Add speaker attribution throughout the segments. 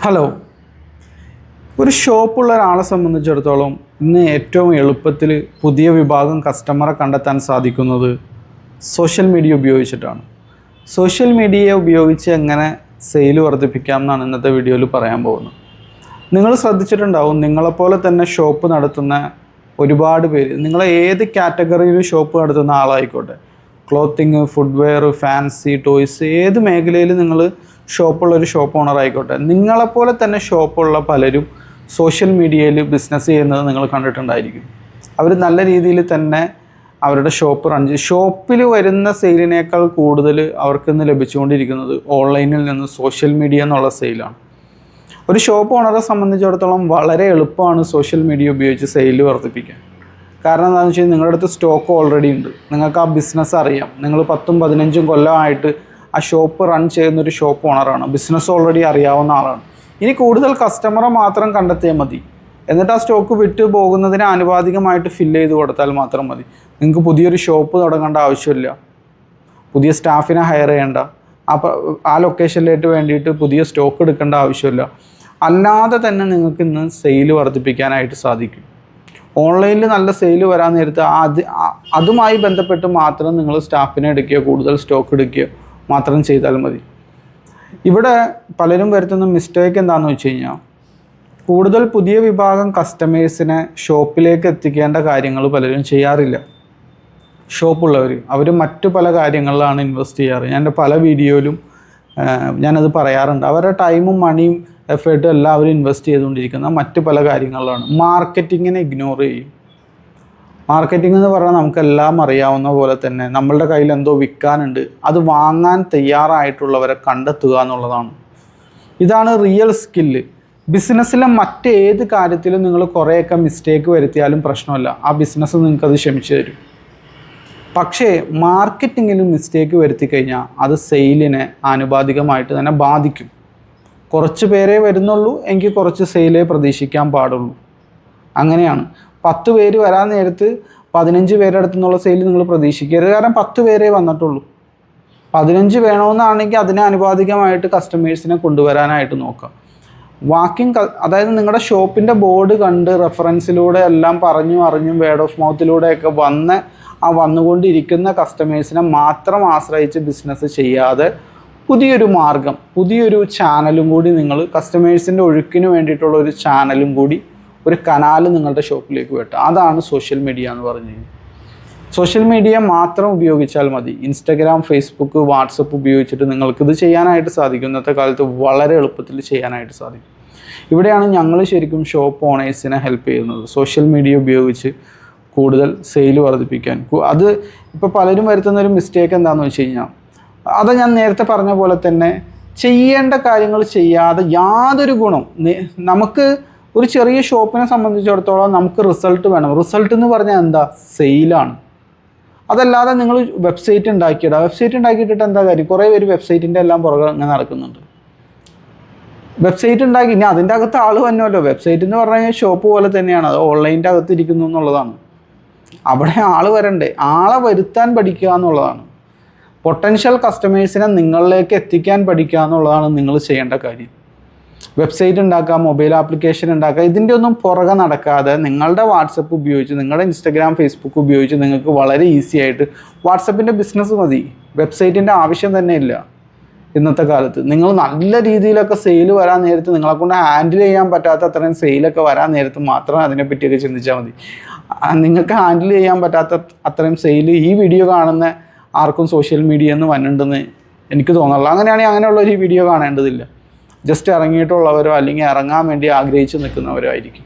Speaker 1: Hello. ഒരു ഷോപ്പുള്ള ഒരാളെ സംബന്ധിച്ചിടത്തോളം ഇന്ന് ഏറ്റവും എളുപ്പത്തിൽ പുതിയ വിഭാഗം കസ്റ്റമറെ കണ്ടെത്താൻ സാധിക്കുന്നത് സോഷ്യൽ മീഡിയ ഉപയോഗിച്ചിട്ടാണ്. സോഷ്യൽ മീഡിയ ഉപയോഗിച്ച് എങ്ങനെ സെയിൽ വർദ്ധിപ്പിക്കാം എന്നാണ് ഇന്നത്തെ വീഡിയോയിൽ പറയാൻ പോകുന്നത്. നിങ്ങൾ ശ്രദ്ധിച്ചിട്ടുണ്ടാവും, നിങ്ങളെപ്പോലെ തന്നെ ഷോപ്പ് നടത്തുന്ന ഒരുപാട് പേര്, നിങ്ങൾ ഏത് കാറ്റഗറിയിൽ ഷോപ്പ് നടത്തുന്ന ആളായിക്കോട്ടെ, ക്ലോത്തിങ്, ഫുഡ്വെയർ, ഫാൻസി, ടോയ്സ്, ഏത് മേഖലയിൽ നിങ്ങൾ ഷോപ്പുള്ളൊരു ഷോപ്പ് ഓണർ ആയിക്കോട്ടെ, നിങ്ങളെപ്പോലെ തന്നെ ഷോപ്പുള്ള പലരും സോഷ്യൽ മീഡിയയിൽ ബിസിനസ് ചെയ്യുന്നത് നിങ്ങൾ കണ്ടിട്ടുണ്ടായിരിക്കും. അവർ നല്ല രീതിയിൽ തന്നെ അവരുടെ ഷോപ്പ് റൺ ചെയ്യും. ഷോപ്പിൽ വരുന്ന സെയിലിനേക്കാൾ കൂടുതൽ അവർക്കിന്ന് ലഭിച്ചുകൊണ്ടിരിക്കുന്നത് ഓൺലൈനിൽ നിന്ന് സോഷ്യൽ മീഡിയ എന്നുള്ള സെയിലാണ്. ഒരു ഷോപ്പ് ഓണറെ സംബന്ധിച്ചിടത്തോളം വളരെ എളുപ്പമാണ് സോഷ്യൽ മീഡിയ ഉപയോഗിച്ച് സെയിൽ വർദ്ധിപ്പിക്കാൻ. കാരണം എന്താണെന്ന് വെച്ച് കഴിഞ്ഞാൽ നിങ്ങളുടെ അടുത്ത് സ്റ്റോക്ക് ഓൾറെഡി ഉണ്ട്, നിങ്ങൾക്ക് ആ ബിസിനസ് അറിയാം, നിങ്ങൾ 10-15 കൊല്ലമായിട്ട് ആ ഷോപ്പ് റൺ ചെയ്യുന്നൊരു ഷോപ്പ് ഓണറാണ്, ബിസിനസ് ഓൾറെഡി അറിയാവുന്ന ആളാണ്. ഇനി കൂടുതൽ കസ്റ്റമറെ മാത്രം കണ്ടെത്തിയാൽ മതി, എന്നിട്ട് ആ സ്റ്റോക്ക് വിറ്റ് പോകുന്നതിന് ആനുപാതികമായിട്ട് ഫില്ല് ചെയ്ത് കൊടുത്താൽ മാത്രം മതി. നിങ്ങൾക്ക് പുതിയൊരു ഷോപ്പ് തുടങ്ങേണ്ട ആവശ്യമില്ല, പുതിയ സ്റ്റാഫിനെ ഹയർ ചെയ്യേണ്ട, ആ ലൊക്കേഷനിലേക്ക് വേണ്ടിയിട്ട് പുതിയ സ്റ്റോക്ക് എടുക്കേണ്ട ആവശ്യമില്ല. അല്ലാതെ തന്നെ നിങ്ങൾക്ക് ഇന്ന് സെയിൽ വർദ്ധിപ്പിക്കാനായിട്ട് സാധിക്കും. ഓൺലൈനിൽ നല്ല സെയിൽ വരാൻ നേരത്ത് അതുമായി ബന്ധപ്പെട്ട് മാത്രം നിങ്ങൾ സ്റ്റാഫിനെ എടുക്കുകയോ കൂടുതൽ സ്റ്റോക്ക് എടുക്കുകയോ മാത്രം ചെയ്താൽ മതി. ഇവിടെ പലരും വരുത്തുന്ന മിസ്റ്റേക്ക് എന്താണെന്ന് വെച്ച് കഴിഞ്ഞാൽ, കൂടുതൽ പുതിയ വിഭാഗം കസ്റ്റമേഴ്സിനെ ഷോപ്പിലേക്ക് എത്തിക്കേണ്ട കാര്യങ്ങൾ പലരും ചെയ്യാറില്ല. ഷോപ്പുള്ളവർ അവർ മറ്റു പല കാര്യങ്ങളിലാണ് ഇൻവെസ്റ്റ് ചെയ്യാറ്. ഞാൻ എൻ്റെ പല വീഡിയോയിലും ഞാനത് പറയാറുണ്ട്. അവരുടെ ടൈമും മണിയും എഫേർട്ടും എല്ലാം അവർ ഇൻവെസ്റ്റ് ചെയ്തുകൊണ്ടിരിക്കുന്ന മറ്റു പല കാര്യങ്ങളിലാണ്. മാർക്കറ്റിങ്ങിനെ ഇഗ്നോർ ചെയ്യും. മാർക്കറ്റിംഗ് എന്ന് പറഞ്ഞാൽ നമുക്കെല്ലാം അറിയാവുന്ന പോലെ തന്നെ നമ്മളുടെ കയ്യിൽ എന്തോ വിൽക്കാനുണ്ട്, അത് വാങ്ങാൻ തയ്യാറായിട്ടുള്ളവരെ കണ്ടെത്തുക എന്നുള്ളതാണ്. ഇതാണ് റിയൽ സ്കില്ല്. ബിസിനസ്സിലെ മറ്റേത് കാര്യത്തിലും നിങ്ങൾ കുറേയൊക്കെ മിസ്റ്റേക്ക് വരുത്തിയാലും പ്രശ്നമല്ല, ആ ബിസിനസ് നിങ്ങൾക്കത് ക്ഷമിച്ചു തരും. പക്ഷേ മാർക്കറ്റിങ്ങിലും മിസ്റ്റേക്ക് വരുത്തി കഴിഞ്ഞാൽ അത് സെയിലിനെ ആനുപാതികമായിട്ട് തന്നെ ബാധിക്കും. കുറച്ച് പേരേ വരുന്നുള്ളൂ എങ്കിൽ കുറച്ച് സെയിലേ പ്രതീക്ഷിക്കാൻ പാടുള്ളൂ. അങ്ങനെയാണ്. 10 പേര് വരാൻ നേരത്ത് 15 പേരുടെ അടുത്തു നിന്നുള്ള സെയിൽ നിങ്ങൾ പ്രതീക്ഷിക്കരുത്. കാരണം 10 പേരേ വന്നിട്ടുള്ളൂ. 15 വേണമെന്നാണെങ്കിൽ അതിന് ആനുപാതികമായിട്ട് കസ്റ്റമേഴ്സിനെ കൊണ്ടുവരാനായിട്ട് നോക്കാം. അതായത് നിങ്ങളുടെ ഷോപ്പിൻ്റെ ബോർഡ് കണ്ട് റെഫറൻസിലൂടെ എല്ലാം അറിഞ്ഞും വേർഡ് ഓഫ് മൗത്തിലൂടെയൊക്കെ വന്നുകൊണ്ടിരിക്കുന്ന കസ്റ്റമേഴ്സിനെ മാത്രം ആശ്രയിച്ച് ബിസിനസ് ചെയ്യാതെ പുതിയൊരു മാർഗം, പുതിയൊരു ചാനലും കൂടി നിങ്ങൾ കസ്റ്റമേഴ്സിൻ്റെ ഒഴുക്കിന് വേണ്ടിയിട്ടുള്ള ഒരു ചാനലും കൂടി, ഒരു കനാൽ നിങ്ങളുടെ ഷോപ്പിലേക്ക് വെട്ടുക. അതാണ് സോഷ്യൽ മീഡിയ എന്ന് പറഞ്ഞു കഴിഞ്ഞാൽ. സോഷ്യൽ മീഡിയ മാത്രം ഉപയോഗിച്ചാൽ മതി. ഇൻസ്റ്റഗ്രാം, ഫേസ്ബുക്ക്, വാട്സപ്പ് ഉപയോഗിച്ചിട്ട് നിങ്ങൾക്കിത് ചെയ്യാനായിട്ട് സാധിക്കും. ഇന്നത്തെ കാലത്ത് വളരെ എളുപ്പത്തിൽ ചെയ്യാനായിട്ട് സാധിക്കും. ഇവിടെയാണ് ഞങ്ങൾ ശരിക്കും ഷോപ്പ് ഓണേഴ്സിനെ ഹെൽപ്പ് ചെയ്യുന്നത്, സോഷ്യൽ മീഡിയ ഉപയോഗിച്ച് കൂടുതൽ സെയിൽ വർദ്ധിപ്പിക്കാൻ. അത് ഇപ്പോൾ പലരും വരുത്തുന്നൊരു മിസ്റ്റേക്ക് എന്താണെന്ന് വെച്ച് കഴിഞ്ഞാൽ, അത് ഞാൻ നേരത്തെ പറഞ്ഞ പോലെ തന്നെ ചെയ്യേണ്ട കാര്യങ്ങൾ ചെയ്യാതെ യാതൊരു ഗുണം. നമുക്ക് ഒരു ചെറിയ ഷോപ്പിനെ സംബന്ധിച്ചിടത്തോളം നമുക്ക് റിസൾട്ട് വേണം. റിസൾട്ട് എന്ന് പറഞ്ഞാൽ എന്താ? സെയിലാണ്. അതല്ലാതെ നിങ്ങൾ വെബ്സൈറ്റ് ഉണ്ടാക്കിയിട്ടിട്ട് എന്താ കാര്യം? കുറേ പേര് വെബ്സൈറ്റിൻ്റെ എല്ലാം പുറകെ അങ്ങനെ നടക്കുന്നുണ്ട്. വെബ്സൈറ്റ് ഉണ്ടാക്കി, ഇനി അതിൻ്റെ അകത്ത് ആൾ വന്നല്ലോ. വെബ്സൈറ്റ് എന്ന് പറഞ്ഞു കഴിഞ്ഞാൽ ഷോപ്പ് പോലെ തന്നെയാണ്, അത് ഓൺലൈൻ്റെ അകത്ത് ഇരിക്കുന്നു എന്നുള്ളതാണ്. അവിടെ ആൾ വരണ്ടേ? ആളെ വരുത്താൻ പഠിക്കുക എന്നുള്ളതാണ്. പൊട്ടൻഷ്യൽ കസ്റ്റമേഴ്സിനെ നിങ്ങളിലേക്ക് എത്തിക്കാൻ പഠിക്കുക എന്നുള്ളതാണ് നിങ്ങൾ ചെയ്യേണ്ട കാര്യം. വെബ്സൈറ്റ് ഉണ്ടാക്കുക, മൊബൈൽ ആപ്ലിക്കേഷൻ ഉണ്ടാക്കുക, ഇതിൻ്റെ ഒന്നും പുറകെ നടക്കാതെ നിങ്ങളുടെ വാട്സപ്പ് ഉപയോഗിച്ച്, നിങ്ങളുടെ ഇൻസ്റ്റഗ്രാം, ഫേസ്ബുക്ക് ഉപയോഗിച്ച് നിങ്ങൾക്ക് വളരെ ഈസി ആയിട്ട് വാട്സപ്പിൻ്റെ ബിസിനസ് മതി. വെബ്സൈറ്റിൻ്റെ ആവശ്യം തന്നെ ഇല്ല ഇന്നത്തെ കാലത്ത്. നിങ്ങൾ നല്ല രീതിയിലൊക്കെ സെയിൽ വരാൻ നേരത്ത്, നിങ്ങളെക്കൊണ്ട് ഹാൻഡിൽ ചെയ്യാൻ പറ്റാത്ത അത്രയും സെയിലൊക്കെ വരാൻ നേരത്ത് മാത്രം അതിനെപ്പറ്റിയൊക്കെ ചിന്തിച്ചാൽ മതി. നിങ്ങൾക്ക് ഹാൻഡിൽ ചെയ്യാൻ പറ്റാത്ത അത്രയും സെയിൽ ഈ വീഡിയോ കാണുന്ന ആർക്കും സോഷ്യൽ മീഡിയ എന്ന് വന്നിട്ടുണ്ടെന്ന് എനിക്ക് തോന്നുന്നില്ല. അങ്ങനെയാണെങ്കിൽ അങ്ങനെയുള്ളൊരു വീഡിയോ കാണേണ്ടതില്ല. ജസ്റ്റ് ഇറങ്ങിയിട്ടുള്ളവരോ അല്ലെങ്കിൽ ഇറങ്ങാൻ വേണ്ടി ആഗ്രഹിച്ച് നിൽക്കുന്നവരോ ആയിരിക്കും.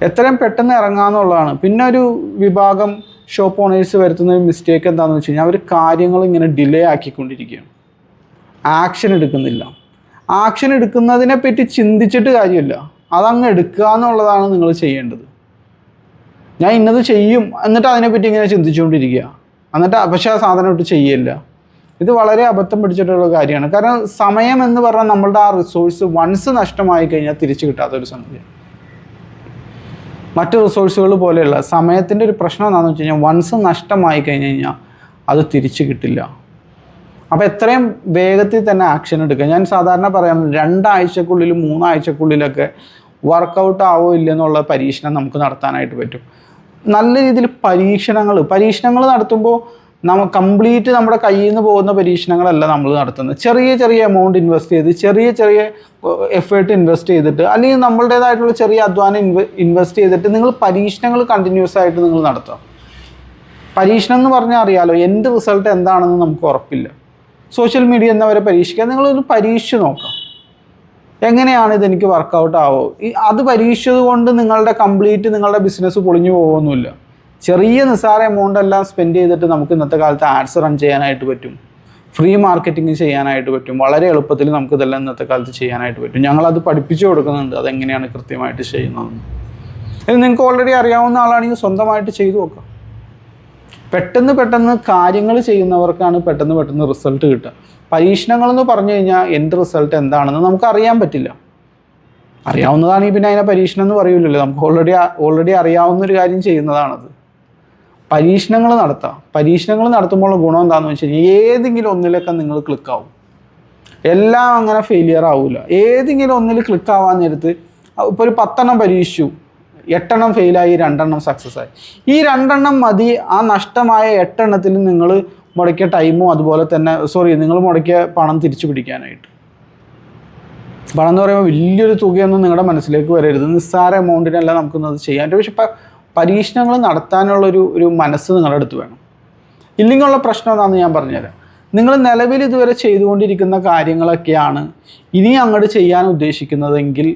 Speaker 1: എത്രയും പെട്ടെന്ന് ഇറങ്ങാമെന്നുള്ളതാണ്. പിന്നെ ഒരു വിഭാഗം ഷോപ്പ് ഓണേഴ്സ് വരുത്തുന്ന ഒരു മിസ്റ്റേക്ക് എന്താണെന്ന് വെച്ച് കഴിഞ്ഞാൽ, അവർ കാര്യങ്ങൾ ഇങ്ങനെ ഡിലേ ആക്കിക്കൊണ്ടിരിക്കുകയാണ്, ആക്ഷൻ എടുക്കുന്നില്ല. ആക്ഷൻ എടുക്കുന്നതിനെ പറ്റി ചിന്തിച്ചിട്ട് കാര്യമില്ല, അതങ്ങ് എടുക്കുക എന്നുള്ളതാണ് നിങ്ങൾ ചെയ്യേണ്ടത്. ഞാൻ ഇന്നത് ചെയ്യും എന്നിട്ട് അതിനെപ്പറ്റി ഇങ്ങനെ ചിന്തിച്ചുകൊണ്ടിരിക്കുക, പക്ഷേ ആ സാധനം ഇട്ട് ചെയ്യില്ല. ഇത് വളരെ അബദ്ധം പിടിച്ചിട്ടുള്ള കാര്യമാണ്. കാരണം സമയം എന്ന് പറഞ്ഞാൽ നമ്മളുടെ ആ റിസോഴ്സ് വൺസ് നഷ്ടമായി കഴിഞ്ഞാൽ തിരിച്ചു കിട്ടാത്തൊരു സംഗതിയാണ്. മറ്റ് റിസോഴ്സുകൾ പോലെയുള്ള സമയത്തിൻ്റെ ഒരു പ്രശ്നം എന്താണെന്ന് വെച്ച് കഴിഞ്ഞാൽ, വൺസ് നഷ്ടമായി കഴിഞ്ഞ് കഴിഞ്ഞാൽ അത് തിരിച്ചു കിട്ടില്ല. അപ്പോൾ എത്രയും വേഗത്തിൽ തന്നെ ആക്ഷൻ എടുക്കുക. ഞാൻ സാധാരണ പറയാം 2 ആഴ്ചക്കുള്ളിൽ 3 ആഴ്ചക്കുള്ളിലൊക്കെ വർക്കൗട്ട് ആവോ ഇല്ലെന്നുള്ള പരീക്ഷണം നമുക്ക് നടത്താനായിട്ട് പറ്റും. നല്ല രീതിയിൽ പരീക്ഷണങ്ങൾ നടത്തുമ്പോൾ കംപ്ലീറ്റ് നമ്മുടെ കയ്യിൽ നിന്ന് പോകുന്ന പരീക്ഷണങ്ങളല്ല നമ്മൾ നടത്തുന്നത്. ചെറിയ ചെറിയ എമൗണ്ട് ഇൻവെസ്റ്റ് ചെയ്ത് ചെറിയ എഫേർട്ട് ഇൻവെസ്റ്റ് ചെയ്തിട്ട് അല്ലെങ്കിൽ നമ്മളുടേതായിട്ടുള്ള ചെറിയ അധ്വാനം ഇൻവെസ്റ്റ് ചെയ്തിട്ട് നിങ്ങൾ പരീക്ഷണങ്ങൾ കണ്ടിന്യൂസ് ആയിട്ട് നിങ്ങൾ നടത്തുക. പരീക്ഷണം എന്ന് പറഞ്ഞാൽ അറിയാലോ, എൻ്റെ റിസൾട്ട് എന്താണെന്ന് നമുക്ക് ഉറപ്പില്ല. സോഷ്യൽ മീഡിയ എന്നവരെ പരീക്ഷിക്കുക. നിങ്ങളൊന്ന് പരീക്ഷിച്ച് നോക്കാം, എങ്ങനെയാണ് ഇതെനിക്ക് വർക്കൗട്ട് ആവോ. അത് പരീക്ഷിച്ചത് കൊണ്ട് നിങ്ങളുടെ ബിസിനസ് പൊളിഞ്ഞു പോകുമൊന്നുമില്ല. ചെറിയ നിസ്സാര എമൗണ്ട് എല്ലാം സ്പെൻഡ് ചെയ്തിട്ട് നമുക്ക് ഇന്നത്തെ കാലത്ത് ആഡ്സ് റൺ ചെയ്യാനായിട്ട് പറ്റും, ഫ്രീ മാർക്കറ്റിംഗ് ചെയ്യാനായിട്ട് പറ്റും. വളരെ എളുപ്പത്തിൽ നമുക്ക് ഇതെല്ലാം ഇന്നത്തെ കാലത്ത് ചെയ്യാനായിട്ട് പറ്റും. ഞങ്ങളത് പഠിപ്പിച്ചു കൊടുക്കുന്നുണ്ട്, അതെങ്ങനെയാണ് കൃത്യമായിട്ട് ചെയ്യുന്നതെന്ന്. ഇത് നിങ്ങൾക്ക് ഓൾറെഡി അറിയാവുന്ന ആളാണെങ്കിൽ സ്വന്തമായിട്ട് ചെയ്തു നോക്കാം. പെട്ടെന്ന് കാര്യങ്ങൾ ചെയ്യുന്നവർക്കാണ് പെട്ടെന്ന് റിസൾട്ട് കിട്ടുക. പരീക്ഷണങ്ങളെന്ന് പറഞ്ഞു കഴിഞ്ഞാൽ എൻ്റെ റിസൾട്ട് എന്താണെന്ന് നമുക്ക് അറിയാൻ പറ്റില്ല. അറിയാവുന്നതാണെങ്കിൽ പിന്നെ അതിനെ പരീക്ഷണം എന്ന് പറയൂലല്ലോ. നമുക്ക് ഓൾറെഡി അറിയാവുന്നൊരു കാര്യം ചെയ്യുന്നതാണത്. പരീക്ഷണങ്ങൾ നടത്താം. പരീക്ഷണങ്ങൾ നടത്തുമ്പോൾ ഗുണം എന്താണെന്ന് വെച്ച് കഴിഞ്ഞാൽ ഏതെങ്കിലും ഒന്നിലൊക്കെ നിങ്ങൾ ക്ലിക്കാവും. എല്ലാം അങ്ങനെ ഫെയിലിയർ ആവില്ല. ഏതെങ്കിലും ഒന്നിൽ ക്ലിക്കാവാൻ നേരത്ത് ഇപ്പോൾ ഒരു 10 എണ്ണം പരീക്ഷിച്ചു, 8 എണ്ണം ഫെയിലായി, 2 എണ്ണം സക്സസ് ആയി. ഈ 2 എണ്ണം മതി ആ നഷ്ടമായ 8 എണ്ണത്തിൽ നിങ്ങൾ മുടക്കിയ ടൈമും അതുപോലെ തന്നെ നിങ്ങൾ മുടക്കിയ പണം തിരിച്ചു പിടിക്കാനായിട്ട്. പണം എന്ന് പറയുമ്പോൾ വലിയൊരു തുകയൊന്നും നിങ്ങളുടെ മനസ്സിലേക്ക് വരരുത്. നിസ്സാര എമൗണ്ടിനല്ല നമുക്കൊന്നത് ചെയ്യാൻ. പക്ഷെ പരീക്ഷണങ്ങൾ നടത്താനുള്ളൊരു മനസ്സ് നിങ്ങളുടെ അടുത്ത് വേണം. ഇല്ലെങ്കിലുള്ള പ്രശ്നം എന്താണെന്ന് ഞാൻ പറഞ്ഞുതരാം. നിങ്ങൾ നിലവിൽ ഇതുവരെ ചെയ്തുകൊണ്ടിരിക്കുന്ന കാര്യങ്ങളൊക്കെയാണ് ഇനി അങ്ങോട്ട് ചെയ്യാൻ ഉദ്ദേശിക്കുന്നതെങ്കിൽ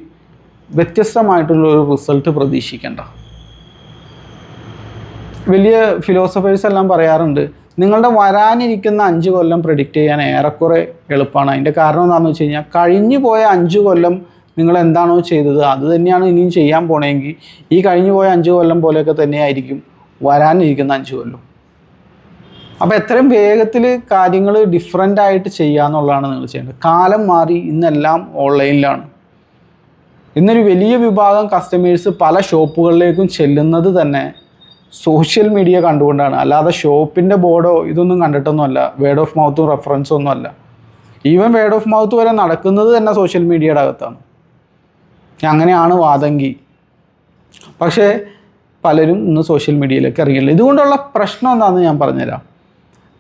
Speaker 1: വ്യത്യസ്തമായിട്ടുള്ളൊരു റിസൾട്ട് പ്രതീക്ഷിക്കേണ്ട. വലിയ ഫിലോസഫേഴ്സ് എല്ലാം പറയാറുണ്ട്, നിങ്ങളുടെ വരാനിരിക്കുന്ന 5 കൊല്ലം പ്രെഡിക്റ്റ് ചെയ്യാൻ ഏറെക്കുറെ എളുപ്പമാണ്. അതിൻ്റെ കാരണം എന്താണെന്ന് വെച്ച് കഴിഞ്ഞാൽ കഴിഞ്ഞു പോയ 5 കൊല്ലം നിങ്ങൾ എന്താണോ ചെയ്തത് അത് തന്നെയാണ് ഇനിയും ചെയ്യാൻ പോണെങ്കിൽ ഈ കഴിഞ്ഞു പോയ 5 കൊല്ലം പോലെയൊക്കെ തന്നെയായിരിക്കും വരാനിരിക്കുന്ന 5 കൊല്ലം. അപ്പോൾ എത്രയും വേഗത്തിൽ കാര്യങ്ങൾ ഡിഫറൻ്റ് ആയിട്ട് ചെയ്യുക എന്നുള്ളതാണ് നിങ്ങൾ ചെയ്യേണ്ടത്. കാലം മാറി, ഇന്നെല്ലാം ഓൺലൈനിലാണ്. ഇന്നൊരു വലിയ വിഭാഗം കസ്റ്റമേഴ്സ് പല ഷോപ്പുകളിലേക്കും ചെല്ലുന്നത് തന്നെ സോഷ്യൽ മീഡിയ കണ്ടുകൊണ്ടാണ്. അല്ലാതെ ഷോപ്പിൻ്റെ ബോർഡോ ഇതൊന്നും കണ്ടിട്ടൊന്നുമല്ല. വേർഡ് ഓഫ് മൗത്തും റെഫറൻസും ഒന്നുമല്ല. ഈവൻ വേർഡ് ഓഫ് മൗത്ത് വരെ നടക്കുന്നത് തന്നെ സോഷ്യൽ മീഡിയയുടെ അകത്താണ്. അങ്ങനെയാണ് വാദമെങ്കിൽ. പക്ഷേ പലരും ഇന്ന് സോഷ്യൽ മീഡിയയിലേക്ക് ഇറങ്ങിയില്ല. ഇതുകൊണ്ടുള്ള പ്രശ്നം എന്താണെന്ന് ഞാൻ പറഞ്ഞുതരാം.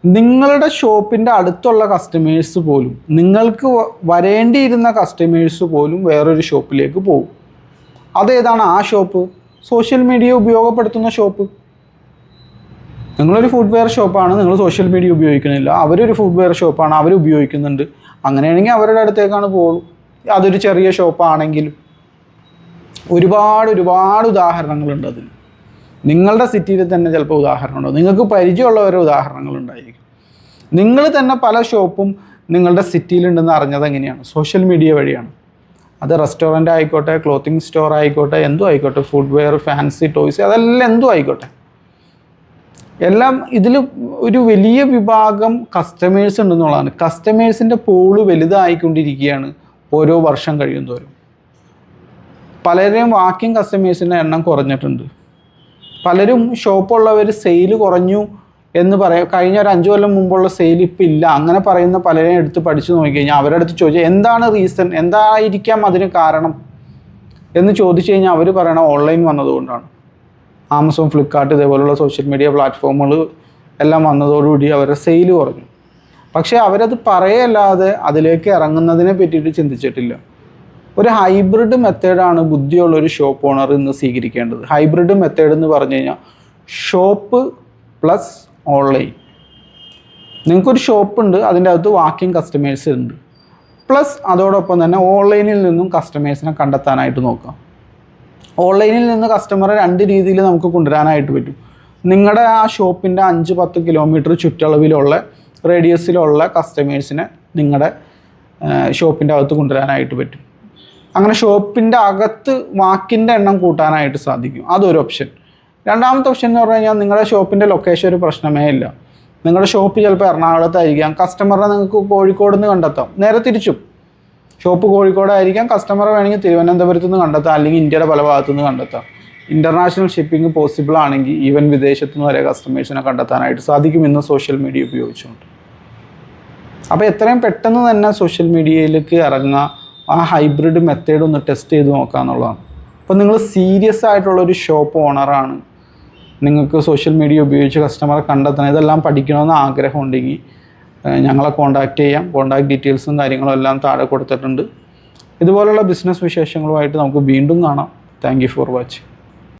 Speaker 1: നിങ്ങളുടെ ഷോപ്പിൻ്റെ അടുത്തുള്ള കസ്റ്റമേഴ്സ് പോലും, നിങ്ങൾക്ക് വരേണ്ടിയിരുന്ന കസ്റ്റമേഴ്സ് പോലും വേറൊരു ഷോപ്പിലേക്ക് പോകും. അതേതാണ് ആ ഷോപ്പ്? സോഷ്യൽ മീഡിയ ഉപയോഗപ്പെടുത്തുന്ന ഷോപ്പ്. നിങ്ങളൊരു ഫുഡ്വെയർ ഷോപ്പാണ്, നിങ്ങൾ സോഷ്യൽ മീഡിയ ഉപയോഗിക്കുന്നില്ല. അവരൊരു ഫുഡ്വെയർ ഷോപ്പാണ്, അവർ ഉപയോഗിക്കുന്നുണ്ട്. അങ്ങനെയാണെങ്കിൽ അവരുടെ അടുത്തേക്കാണ് പോകുള്ളൂ. അതൊരു ചെറിയ ഷോപ്പാണെങ്കിലും. ഒരുപാട് ഉദാഹരണങ്ങളുണ്ട് അതിൽ. നിങ്ങളുടെ സിറ്റിയിൽ തന്നെ ചിലപ്പോൾ ഉദാഹരണമുണ്ടോ, നിങ്ങൾക്ക് പരിചയമുള്ളവരെ ഉദാഹരണങ്ങളുണ്ടായിരിക്കും. നിങ്ങൾ തന്നെ പല ഷോപ്പും നിങ്ങളുടെ സിറ്റിയിലുണ്ടെന്ന് അറിഞ്ഞത് എങ്ങനെയാണ്? സോഷ്യൽ മീഡിയ വഴിയാണ്. അത് റെസ്റ്റോറൻ്റ് ആയിക്കോട്ടെ, ക്ലോത്തിങ് സ്റ്റോർ ആയിക്കോട്ടെ, എന്തും ആയിക്കോട്ടെ, ഫുഡ്വെയർ, ഫാൻസി ടോയ്സ്, അതെല്ലാം എന്തും ആയിക്കോട്ടെ. എല്ലാം ഇതിൽ ഒരു വലിയ വിഭാഗം കസ്റ്റമേഴ്സ് ഉണ്ടെന്നുള്ളതാണ്. കസ്റ്റമേഴ്സിൻ്റെ പൂള് വലുതായിക്കൊണ്ടിരിക്കുകയാണ് ഓരോ വർഷം കഴിയുന്തോറും. പലരെയും വാക്കിംഗ് കസ്റ്റമേഴ്സിൻ്റെ എണ്ണം കുറഞ്ഞിട്ടുണ്ട്. പലരും ഷോപ്പുള്ളവർ സെയിൽ കുറഞ്ഞു എന്ന് പറയാം, കഴിഞ്ഞ ഒരു 5 കൊല്ലം മുമ്പുള്ള സെയിൽ ഇപ്പം ഇല്ല, അങ്ങനെ പറയുന്ന പലരെയും എടുത്ത് പഠിച്ചു നോക്കിക്കഴിഞ്ഞാൽ അവരുടെ അടുത്ത് ചോദിച്ചാൽ എന്താണ് റീസൺ, എന്തായിരിക്കാം അതിന് കാരണം എന്ന് ചോദിച്ചു കഴിഞ്ഞാൽ അവർ പറയണം ഓൺലൈൻ വന്നതുകൊണ്ടാണ്. ആമസോൺ, ഫ്ലിപ്കാർട്ട് ഇതേപോലുള്ള സോഷ്യൽ മീഡിയ പ്ലാറ്റ്ഫോമുകൾ എല്ലാം വന്നതോടുകൂടി അവരുടെ സെയിൽ കുറഞ്ഞു. പക്ഷേ അവരത് പറയല്ലാതെ അതിലേക്ക് ഇറങ്ങുന്നതിനെ പറ്റിയിട്ട് ചിന്തിച്ചിട്ടില്ല. ഒരു ഹൈബ്രിഡ് മെത്തേഡാണ് ബുദ്ധിയുള്ളൊരു ഷോപ്പ് ഓണർ ഇന്ന് സ്വീകരിക്കേണ്ടത്. ഹൈബ്രിഡ് മെത്തേഡ് എന്ന് പറഞ്ഞു കഴിഞ്ഞാൽ ഷോപ്പ് പ്ലസ് ഓൺലൈൻ. നിങ്ങൾക്കൊരു ഷോപ്പുണ്ട്, അതിൻ്റെ അകത്ത് വാക്കിംഗ് കസ്റ്റമേഴ്സ് ഉണ്ട്, പ്ലസ് അതോടൊപ്പം തന്നെ ഓൺലൈനിൽ നിന്നും കസ്റ്റമേഴ്സിനെ കണ്ടെത്താനായിട്ട് നോക്കാം. ഓൺലൈനിൽ നിന്ന് കസ്റ്റമറെ 2 രീതിയിൽ നമുക്ക് കൊണ്ടുവരാനായിട്ട് പറ്റും. നിങ്ങളുടെ ആ ഷോപ്പിൻ്റെ 5-10 കിലോമീറ്റർ ചുറ്റളവിലുള്ള റേഡിയസിലുള്ള കസ്റ്റമേഴ്സിനെ നിങ്ങളുടെ ഷോപ്പിൻ്റെ അകത്ത് കൊണ്ടുവരാനായിട്ട് പറ്റും. അങ്ങനെ ഷോപ്പിൻ്റെ അകത്ത് വാക്കിൻ്റെ എണ്ണം കൂട്ടാനായിട്ട് സാധിക്കും. അതൊരു ഓപ്ഷൻ. രണ്ടാമത്തെ ഓപ്ഷൻ എന്ന് പറഞ്ഞു കഴിഞ്ഞാൽ നിങ്ങളുടെ ഷോപ്പിൻ്റെ ലൊക്കേഷൻ ഒരു പ്രശ്നമേ ഇല്ല. നിങ്ങളുടെ ഷോപ്പ് ചിലപ്പോൾ എറണാകുളത്തായിരിക്കാം, കസ്റ്റമറെ നിങ്ങൾക്ക് കോഴിക്കോട് നിന്ന് കണ്ടെത്താം. നേരെ തിരിച്ചും ഷോപ്പ് കോഴിക്കോടായിരിക്കാം, കസ്റ്റമറെ വേണമെങ്കിൽ തിരുവനന്തപുരത്ത് നിന്ന് കണ്ടെത്താം, അല്ലെങ്കിൽ ഇന്ത്യയുടെ പല ഭാഗത്തു നിന്ന് കണ്ടെത്താം. ഇൻ്റർനാഷണൽ ഷിപ്പിംഗ് പോസിബിൾ ആണെങ്കിൽ ഈവൻ വിദേശത്തു നിന്ന് വരെ കസ്റ്റമേഴ്സിനെ കണ്ടെത്താനായിട്ട് സാധിക്കും ഇന്ന് സോഷ്യൽ മീഡിയ ഉപയോഗിച്ചുകൊണ്ട്. അപ്പോൾ എത്രയും പെട്ടെന്ന് തന്നെ സോഷ്യൽ മീഡിയയിലേക്ക് ഇറങ്ങുക, ആ ഹൈബ്രിഡ് മെത്തേഡ് ഒന്ന് ടെസ്റ്റ് ചെയ്ത് നോക്കുക എന്നുള്ളതാണ്. അപ്പോൾ നിങ്ങൾ സീരിയസ് ആയിട്ടുള്ളൊരു ഷോപ്പ് ഓണറാണ്, നിങ്ങൾക്ക് സോഷ്യൽ മീഡിയ ഉപയോഗിച്ച് കസ്റ്റമറെ കണ്ടെത്തണം, ഇതെല്ലാം പഠിക്കണമെന്ന് ആഗ്രഹമുണ്ടെങ്കിൽ ഞങ്ങളെ കോൺടാക്റ്റ് ചെയ്യാം. കോൺടാക്ട് ഡീറ്റെയിൽസും കാര്യങ്ങളും എല്ലാം താഴെ കൊടുത്തിട്ടുണ്ട്. ഇതുപോലുള്ള ബിസിനസ് വിശേഷങ്ങളുമായിട്ട് നമുക്ക് വീണ്ടും കാണാം. Thank you for watching.